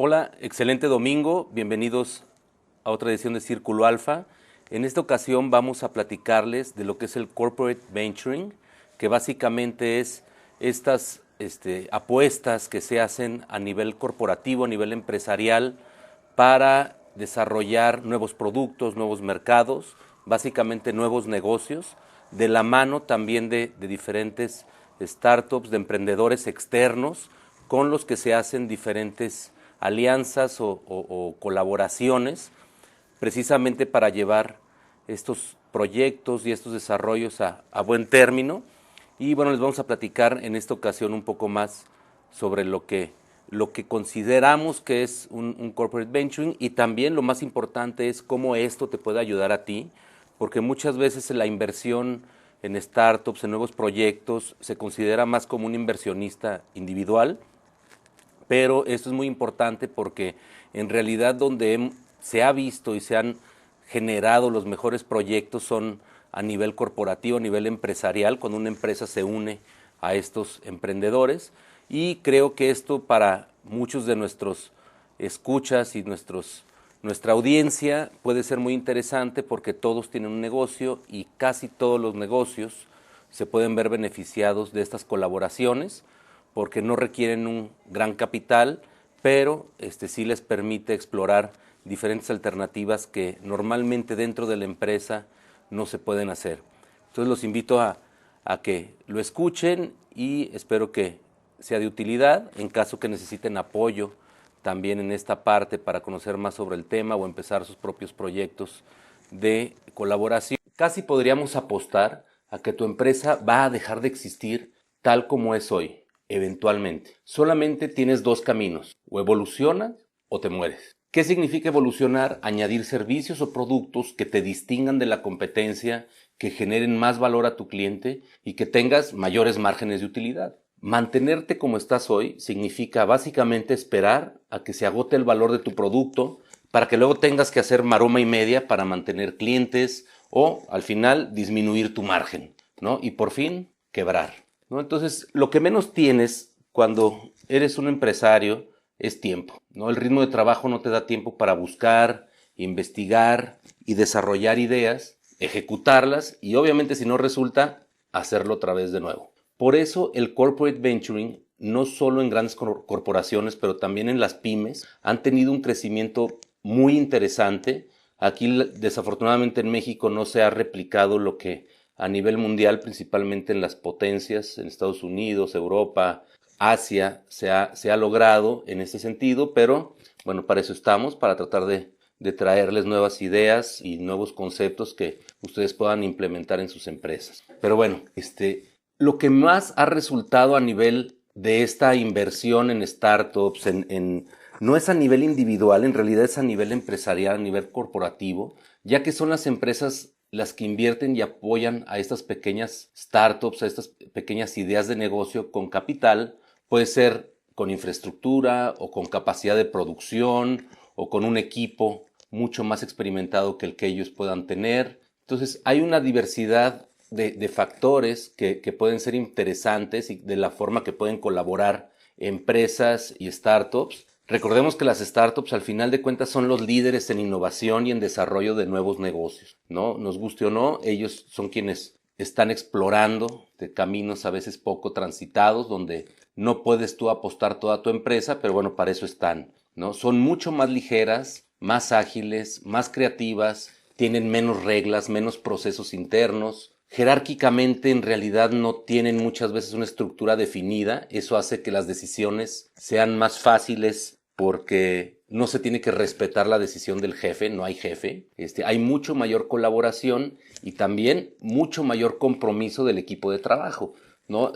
Hola, excelente domingo, bienvenidos a otra edición de Círculo Alfa. En esta ocasión vamos a platicarles de lo que es el Corporate Venturing, que básicamente es estas apuestas que se hacen a nivel corporativo, a nivel empresarial, para desarrollar nuevos productos, nuevos mercados, básicamente nuevos negocios, de la mano también de diferentes startups, de emprendedores externos, con los que se hacen diferentes alianzas o colaboraciones, precisamente para llevar estos proyectos y estos desarrollos a buen término. Y bueno, les vamos a platicar en esta ocasión un poco más sobre lo que consideramos que es un corporate venturing, y también lo más importante es cómo esto te puede ayudar a ti, porque muchas veces la inversión en startups, en nuevos proyectos, se considera más como un inversionista individual, pero esto es muy importante porque en realidad donde se ha visto y se han generado los mejores proyectos son a nivel corporativo, a nivel empresarial, cuando una empresa se une a estos emprendedores. Y creo que esto para muchos de nuestros escuchas y nuestra audiencia puede ser muy interesante, porque todos tienen un negocio y casi todos los negocios se pueden ver beneficiados de estas colaboraciones, porque no requieren un gran capital, pero sí les permite explorar diferentes alternativas que normalmente dentro de la empresa no se pueden hacer. Entonces los invito a que lo escuchen y espero que sea de utilidad. En caso que necesiten apoyo también en esta parte para conocer más sobre el tema o empezar sus propios proyectos de colaboración, casi podríamos apostar a que tu empresa va a dejar de existir tal como es hoy, eventualmente. Solamente tienes dos caminos: o evolucionas o te mueres. ¿Qué significa evolucionar? Añadir servicios o productos que te distingan de la competencia, que generen más valor a tu cliente y que tengas mayores márgenes de utilidad. Mantenerte como estás hoy significa básicamente esperar a que se agote el valor de tu producto para que luego tengas que hacer maroma y media para mantener clientes o al final disminuir tu margen, ¿no? Y por fin quebrar, ¿no? Entonces, lo que menos tienes cuando eres un empresario es tiempo, ¿no? El ritmo de trabajo no te da tiempo para buscar, investigar y desarrollar ideas, ejecutarlas y obviamente si no resulta, hacerlo otra vez de nuevo. Por eso el corporate venturing, no solo en grandes corporaciones, pero también en las pymes, han tenido un crecimiento muy interesante. Aquí desafortunadamente en México no se ha replicado lo que a nivel mundial, principalmente en las potencias, en Estados Unidos, Europa, Asia, se ha logrado en este sentido, pero bueno, para eso estamos, para tratar de traerles nuevas ideas y nuevos conceptos que ustedes puedan implementar en sus empresas. Pero bueno, lo que más ha resultado a nivel de esta inversión en startups, no es a nivel individual, en realidad es a nivel empresarial, a nivel corporativo, ya que son las empresas las que invierten y apoyan a estas pequeñas startups, a estas pequeñas ideas de negocio con capital. Puede ser con infraestructura o con capacidad de producción o con un equipo mucho más experimentado que el que ellos puedan tener. Entonces hay una diversidad de factores que pueden ser interesantes y de la forma que pueden colaborar empresas y startups. Recordemos que las startups al final de cuentas son los líderes en innovación y en desarrollo de nuevos negocios, ¿no? Nos guste o no, ellos son quienes están explorando de caminos a veces poco transitados, donde no puedes tú apostar toda tu empresa, pero bueno, para eso están, ¿no? Son mucho más ligeras, más ágiles, más creativas, tienen menos reglas, menos procesos internos. Jerárquicamente en realidad no tienen muchas veces una estructura definida. Eso hace que las decisiones sean más fáciles porque no se tiene que respetar la decisión del jefe, no hay jefe. Hay mucho mayor colaboración y también mucho mayor compromiso del equipo de trabajo, ¿no?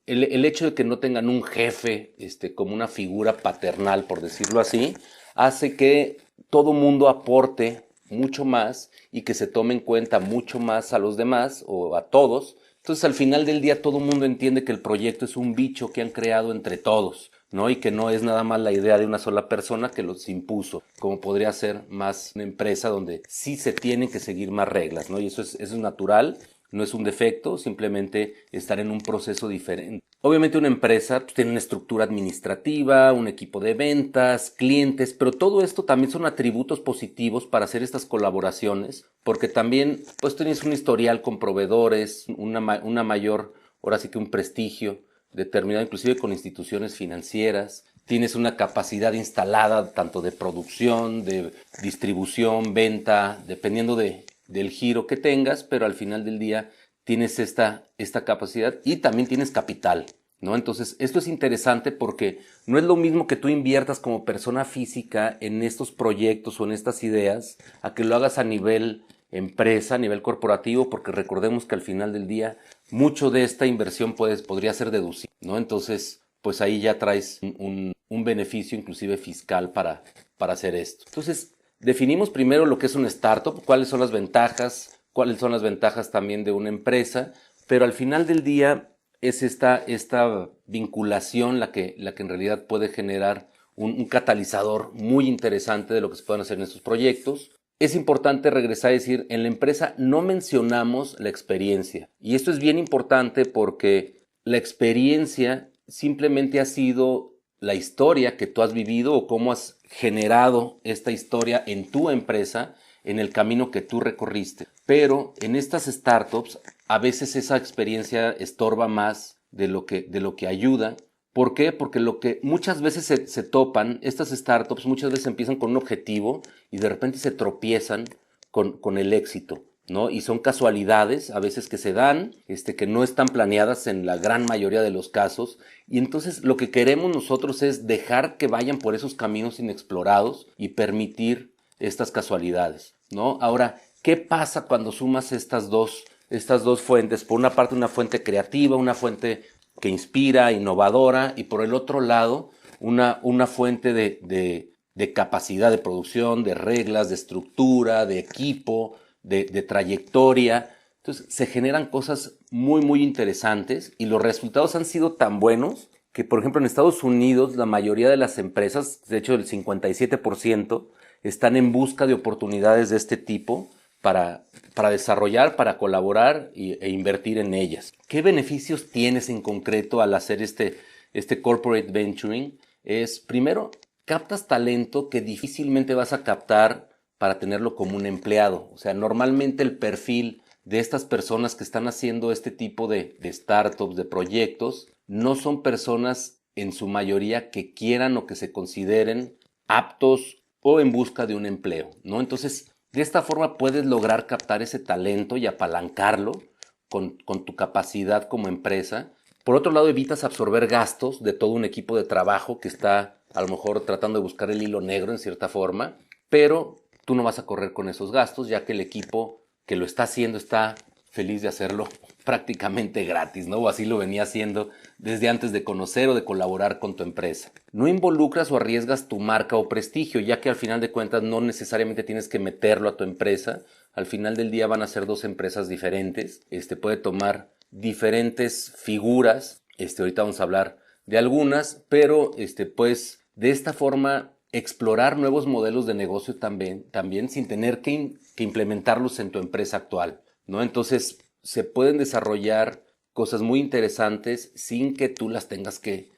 El hecho de que no tengan un jefe como una figura paternal, por decirlo así, hace que todo mundo aporte mucho más y que se tome en cuenta mucho más a los demás o a todos. Entonces al final del día todo el mundo entiende que el proyecto es un bicho que han creado entre todos, ¿no? Y que no es nada más la idea de una sola persona que los impuso, como podría ser más una empresa donde sí se tienen que seguir más reglas, ¿no? Y eso es natural. no es un defecto, simplemente estar en un proceso diferente. Obviamente una empresa pues, tiene una estructura administrativa, un equipo de ventas, clientes, pero todo esto también son atributos positivos para hacer estas colaboraciones, porque también pues tienes un historial con proveedores, una mayor, ahora sí que un prestigio determinado, inclusive con instituciones financieras, tienes una capacidad instalada tanto de producción, de distribución, venta, dependiendo del giro que tengas, pero al final del día tienes esta capacidad y también tienes capital, ¿no? Entonces, esto es interesante porque no es lo mismo que tú inviertas como persona física en estos proyectos o en estas ideas a que lo hagas a nivel empresa, a nivel corporativo, porque recordemos que al final del día mucho de esta inversión podría ser deducible, ¿no? Entonces, pues ahí ya traes un beneficio inclusive fiscal para hacer esto. Entonces, definimos primero lo que es una startup, cuáles son las ventajas también de una empresa, pero al final del día es esta vinculación la que en realidad puede generar un catalizador muy interesante de lo que se pueden hacer en estos proyectos. Es importante regresar a decir, en la empresa no mencionamos la experiencia. Y esto es bien importante porque la experiencia simplemente ha sido la historia que tú has vivido o cómo has generado esta historia en tu empresa en el camino que tú recorriste. Pero en estas startups a veces esa experiencia estorba más de lo que ayuda. ¿Por qué? Porque lo que muchas veces se topan, estas startups muchas veces empiezan con un objetivo y de repente se tropiezan con el éxito, ¿no? Y son casualidades a veces que se dan, que no están planeadas en la gran mayoría de los casos. Y entonces lo que queremos nosotros es dejar que vayan por esos caminos inexplorados y permitir estas casualidades, ¿no? Ahora, ¿qué pasa cuando sumas estas dos fuentes? Por una parte, una fuente creativa, una fuente que inspira, innovadora, y por el otro lado, una fuente de capacidad de producción, de reglas, de estructura, de equipo, de trayectoria. Entonces, se generan cosas muy, muy interesantes y los resultados han sido tan buenos que, por ejemplo, en Estados Unidos, la mayoría de las empresas, de hecho el 57%, están en busca de oportunidades de este tipo para desarrollar, para colaborar e invertir en ellas. ¿Qué beneficios tienes en concreto al hacer este corporate venturing? Es, primero, captas talento que difícilmente vas a captar para tenerlo como un empleado. O sea, normalmente el perfil de estas personas que están haciendo este tipo de startups, de proyectos, no son personas en su mayoría que quieran o que se consideren aptos o en busca de un empleo, ¿no? Entonces, de esta forma puedes lograr captar ese talento y apalancarlo con tu capacidad como empresa. Por otro lado, evitas absorber gastos de todo un equipo de trabajo que está a lo mejor tratando de buscar el hilo negro en cierta forma, pero tú no vas a correr con esos gastos ya que el equipo que lo está haciendo está feliz de hacerlo prácticamente gratis, ¿no? O así lo venía haciendo desde antes de conocer o de colaborar con tu empresa. No involucras o arriesgas tu marca o prestigio, ya que al final de cuentas no necesariamente tienes que meterlo a tu empresa. Al final del día van a ser dos empresas diferentes. Puede tomar diferentes figuras. Ahorita vamos a hablar de algunas, pero pues de esta forma explorar nuevos modelos de negocio también sin tener que implementarlos en tu empresa actual, ¿no? Entonces se pueden desarrollar cosas muy interesantes sin que tú las tengas que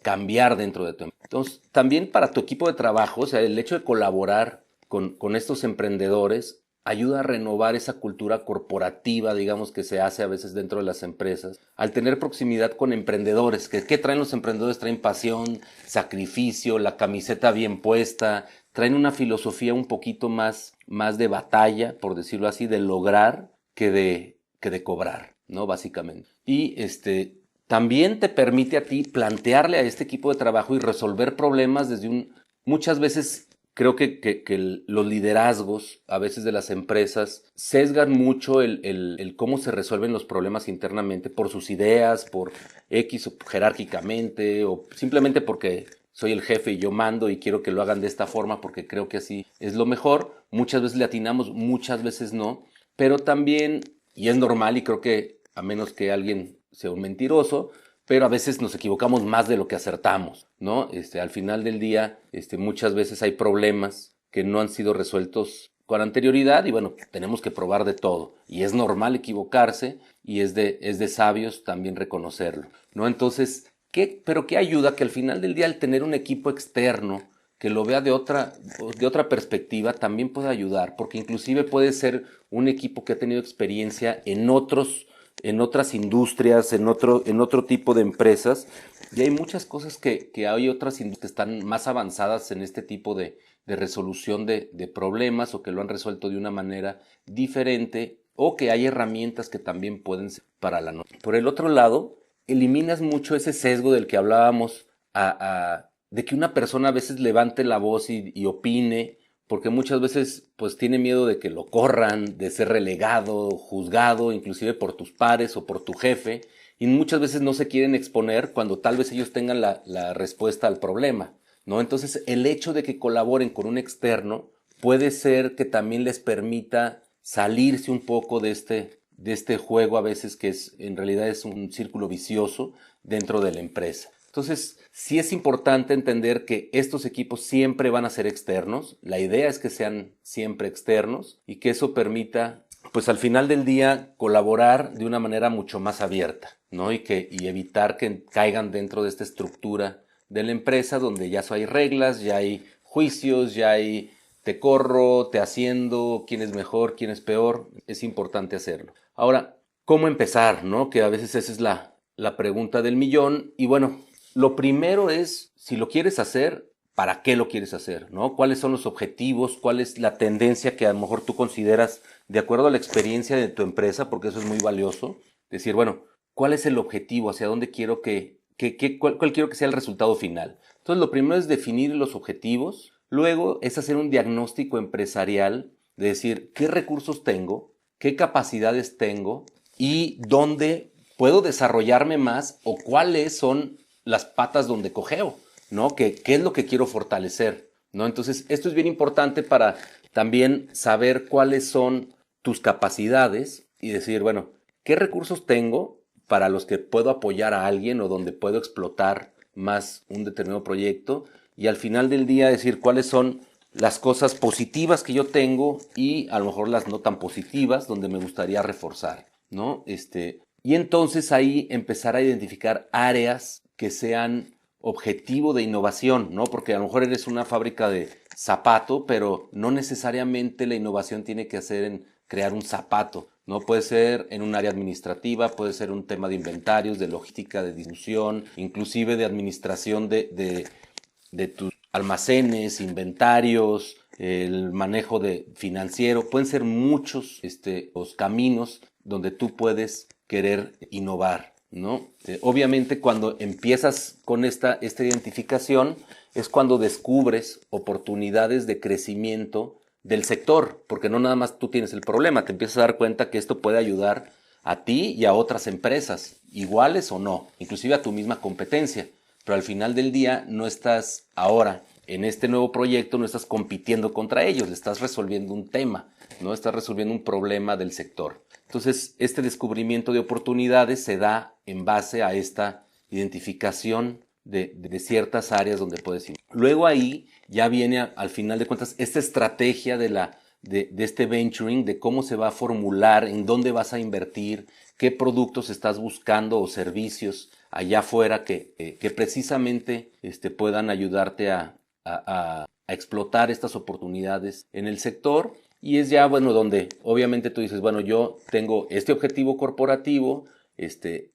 cambiar dentro de tu empresa. Entonces, también para tu equipo de trabajo, o sea, el hecho de colaborar con estos emprendedores ayuda a renovar esa cultura corporativa, digamos, que se hace a veces dentro de las empresas. Al tener proximidad con emprendedores, ¿qué traen los emprendedores? Traen pasión, sacrificio, la camiseta bien puesta, traen una filosofía un poquito más de batalla, por decirlo así, de lograr que de cobrar, ¿no? Básicamente. Y también te permite a ti plantearle a este equipo de trabajo y resolver problemas muchas veces creo que los liderazgos a veces de las empresas sesgan mucho el cómo se resuelven los problemas internamente por sus ideas, por X o jerárquicamente o simplemente porque soy el jefe y yo mando y quiero que lo hagan de esta forma porque creo que así es lo mejor. Muchas veces le atinamos, muchas veces no, pero también, y es normal y creo que a menos que alguien sea un mentiroso, pero a veces nos equivocamos más de lo que acertamos, ¿no? Al final del día, muchas veces hay problemas que no han sido resueltos con anterioridad y bueno, tenemos que probar de todo. Y es normal equivocarse y es de sabios también reconocerlo, ¿no? Entonces, pero qué ayuda que al final del día el tener un equipo externo que lo vea de otra perspectiva también puede ayudar, porque inclusive puede ser un equipo que ha tenido experiencia en otras industrias, en otro tipo de empresas, y hay muchas cosas que hay otras industrias que están más avanzadas en este tipo de resolución de problemas o que lo han resuelto de una manera diferente o que hay herramientas que también pueden ser para la noche. Por el otro lado, eliminas mucho ese sesgo del que hablábamos de que una persona a veces levante la voz y opine, porque muchas veces pues tiene miedo de que lo corran, de ser relegado, juzgado, inclusive por tus pares o por tu jefe, y muchas veces no se quieren exponer cuando tal vez ellos tengan la respuesta al problema, ¿no? Entonces el hecho de que colaboren con un externo puede ser que también les permita salirse un poco de este juego a veces que en realidad es un círculo vicioso dentro de la empresa. Entonces, sí es importante entender que estos equipos siempre van a ser externos. La idea es que sean siempre externos y que eso permita, pues al final del día, colaborar de una manera mucho más abierta, ¿no? Y evitar que caigan dentro de esta estructura de la empresa donde ya hay reglas, ya hay juicios, ya hay te corro, te haciendo, quién es mejor, quién es peor. Es importante hacerlo. Ahora, ¿cómo empezar, no? Que a veces esa es la pregunta del millón. Y bueno, lo primero es, si lo quieres hacer, ¿para qué lo quieres hacer? ¿No? ¿Cuáles son los objetivos? ¿Cuál es la tendencia que a lo mejor tú consideras de acuerdo a la experiencia de tu empresa? Porque eso es muy valioso. Decir, bueno, ¿cuál es el objetivo? ¿Hacia dónde quiero cuál quiero que sea el resultado final? Entonces, lo primero es definir los objetivos. Luego es hacer un diagnóstico empresarial de decir, ¿qué recursos tengo? ¿Qué capacidades tengo? ¿Y dónde puedo desarrollarme más? ¿O cuáles son las patas donde cojeo, ¿no? ¿Qué es lo que quiero fortalecer, ¿no? Entonces, esto es bien importante para también saber cuáles son tus capacidades y decir, bueno, ¿qué recursos tengo para los que puedo apoyar a alguien o donde puedo explotar más un determinado proyecto? Y al final del día decir cuáles son las cosas positivas que yo tengo y a lo mejor las no tan positivas donde me gustaría reforzar, ¿no? Y entonces ahí empezar a identificar áreas que sean objetivo de innovación, ¿no? Porque a lo mejor eres una fábrica de zapato, pero no necesariamente la innovación tiene que hacer en crear un zapato, ¿no? Puede ser en un área administrativa, puede ser un tema de inventarios, de logística, de distribución, inclusive de administración de tus almacenes, inventarios, el manejo de financiero. Pueden ser muchos los caminos donde tú puedes querer innovar, ¿no? Obviamente cuando empiezas con esta identificación es cuando descubres oportunidades de crecimiento del sector, porque no nada más tú tienes el problema, te empiezas a dar cuenta que esto puede ayudar a ti y a otras empresas, iguales o no, inclusive a tu misma competencia, pero al final del día no estás ahora en este nuevo proyecto, no estás compitiendo contra ellos, le estás resolviendo un tema, no estás resolviendo un problema del sector. Entonces, este descubrimiento de oportunidades se da en base a esta identificación de ciertas áreas donde puedes ir. Luego ahí ya viene, al final de cuentas, esta estrategia de este venturing, de cómo se va a formular, en dónde vas a invertir, qué productos estás buscando o servicios allá afuera que precisamente puedan ayudarte a explotar estas oportunidades en el sector. Y es ya, bueno, donde obviamente tú dices, bueno, yo tengo este objetivo corporativo,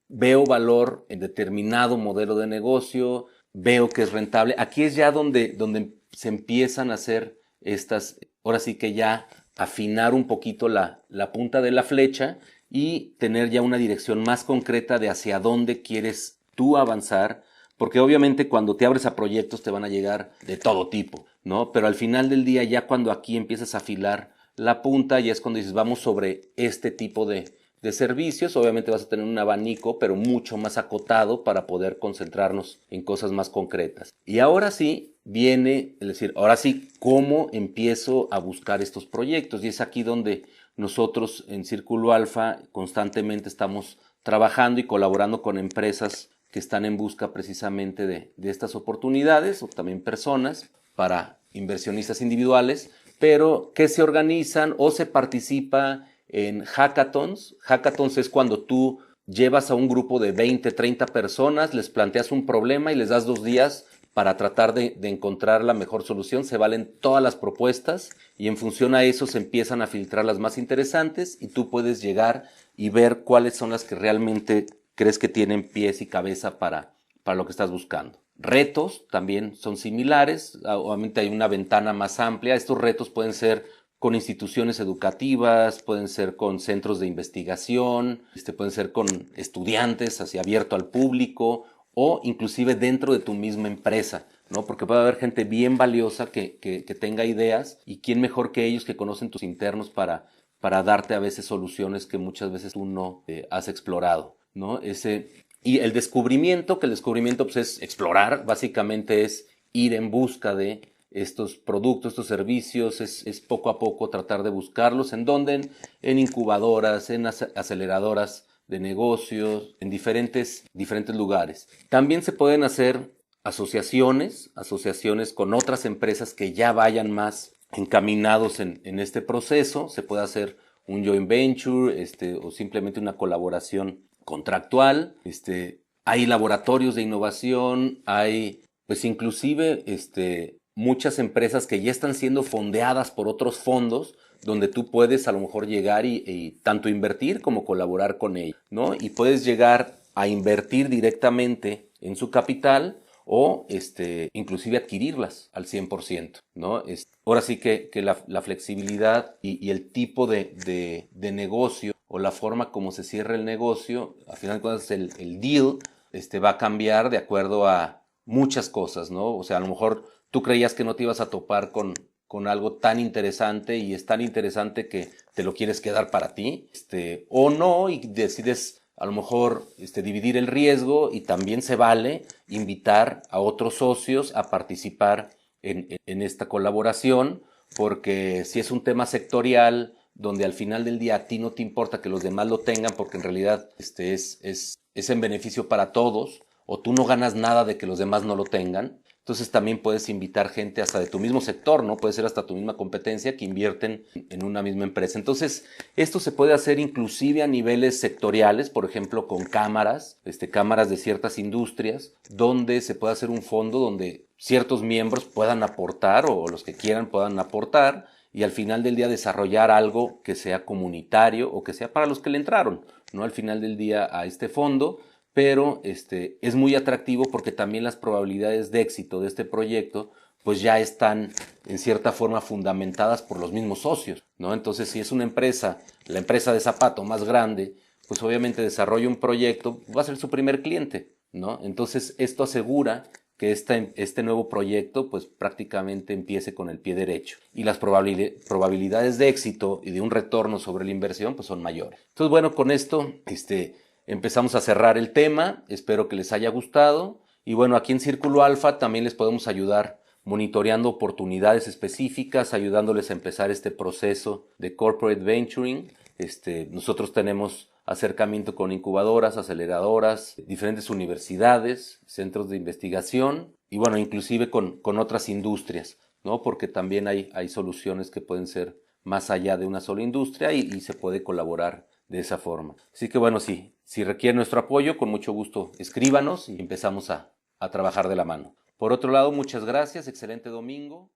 veo valor en determinado modelo de negocio, veo que es rentable. Aquí es ya donde se empiezan a hacer ahora sí que ya afinar un poquito la punta de la flecha y tener ya una dirección más concreta de hacia dónde quieres tú avanzar, porque obviamente cuando te abres a proyectos te van a llegar de todo tipo, ¿no? Pero al final del día, ya cuando aquí empiezas a afilar la punta, ya es cuando dices, vamos sobre este tipo de servicios. Obviamente vas a tener un abanico, pero mucho más acotado para poder concentrarnos en cosas más concretas. Y ahora sí viene, es decir, ahora sí, ¿cómo empiezo a buscar estos proyectos? Y es aquí donde nosotros en Círculo Alfa constantemente estamos trabajando y colaborando con empresas que están en busca precisamente de estas oportunidades, o también personas para inversionistas individuales pero que se organizan o se participa en hackathons. Hackathons es cuando tú llevas a un grupo de 20, 30 personas, les planteas un problema y les das 2 días para tratar de encontrar la mejor solución. Se valen todas las propuestas y en función a eso se empiezan a filtrar las más interesantes y tú puedes llegar y ver cuáles son las que realmente crees que tienen pies y cabeza para lo que estás buscando. Retos también son similares, obviamente hay una ventana más amplia. Estos retos pueden ser con instituciones educativas, pueden ser con centros de investigación, pueden ser con estudiantes, así abierto al público, o inclusive dentro de tu misma empresa, ¿no? Porque puede haber gente bien valiosa que tenga ideas, y quién mejor que ellos que conocen tus internos para darte a veces soluciones que muchas veces tú no has explorado, ¿no? Y el descubrimiento, que el descubrimiento pues, es explorar, básicamente es ir en busca de estos productos, estos servicios, es poco a poco tratar de buscarlos. ¿En dónde? En incubadoras, en aceleradoras de negocios, en diferentes lugares. También se pueden hacer asociaciones con otras empresas que ya vayan más encaminados en este proceso. Se puede hacer un joint venture, o simplemente una colaboración contractual. Hay laboratorios de innovación, hay pues inclusive muchas empresas que ya están siendo fondeadas por otros fondos, donde tú puedes a lo mejor llegar y tanto invertir como colaborar con ellos, ¿no? Y puedes llegar a invertir directamente en su capital o inclusive adquirirlas al 100%, ¿no? Ahora sí que la flexibilidad y el tipo de negocio o la forma como se cierra el negocio, al final de cuentas el deal va a cambiar de acuerdo a muchas cosas, ¿no? O sea, a lo mejor tú creías que no te ibas a topar con algo tan interesante y es tan interesante que te lo quieres quedar para ti, o no, y decides a lo mejor dividir el riesgo, y también se vale invitar a otros socios a participar en esta colaboración, porque si es un tema sectorial donde al final del día a ti no te importa que los demás lo tengan, porque en realidad es en beneficio para todos, o tú no ganas nada de que los demás no lo tengan. Entonces también puedes invitar gente hasta de tu mismo sector, ¿no? Puede ser hasta tu misma competencia que invierten en una misma empresa. Entonces, esto se puede hacer inclusive a niveles sectoriales, por ejemplo, con cámaras, cámaras de ciertas industrias, donde se puede hacer un fondo donde ciertos miembros puedan aportar, o los que quieran puedan aportar, y al final del día desarrollar algo que sea comunitario o que sea para los que le entraron, ¿no? Al final del día a este fondo. Pero es muy atractivo porque también las probabilidades de éxito de este proyecto pues ya están en cierta forma fundamentadas por los mismos socios, ¿no? Entonces, si es una empresa, la empresa de zapato más grande, pues obviamente desarrolla un proyecto, va a ser su primer cliente, ¿no? Entonces, esto asegura que este nuevo proyecto pues prácticamente empiece con el pie derecho, y las probabilidades de éxito y de un retorno sobre la inversión pues son mayores. Entonces, bueno, con esto empezamos a cerrar el tema. Espero que les haya gustado. Y bueno, aquí en Círculo Alfa también les podemos ayudar monitoreando oportunidades específicas, ayudándoles a empezar este proceso de corporate venturing. Nosotros tenemos acercamiento con incubadoras, aceleradoras, diferentes universidades, centros de investigación y bueno, inclusive con otras industrias, ¿no? Porque también hay soluciones que pueden ser más allá de una sola industria y se puede colaborar de esa forma. Así que bueno, si requiere nuestro apoyo, con mucho gusto escríbanos y empezamos a trabajar de la mano. Por otro lado, muchas gracias, excelente domingo.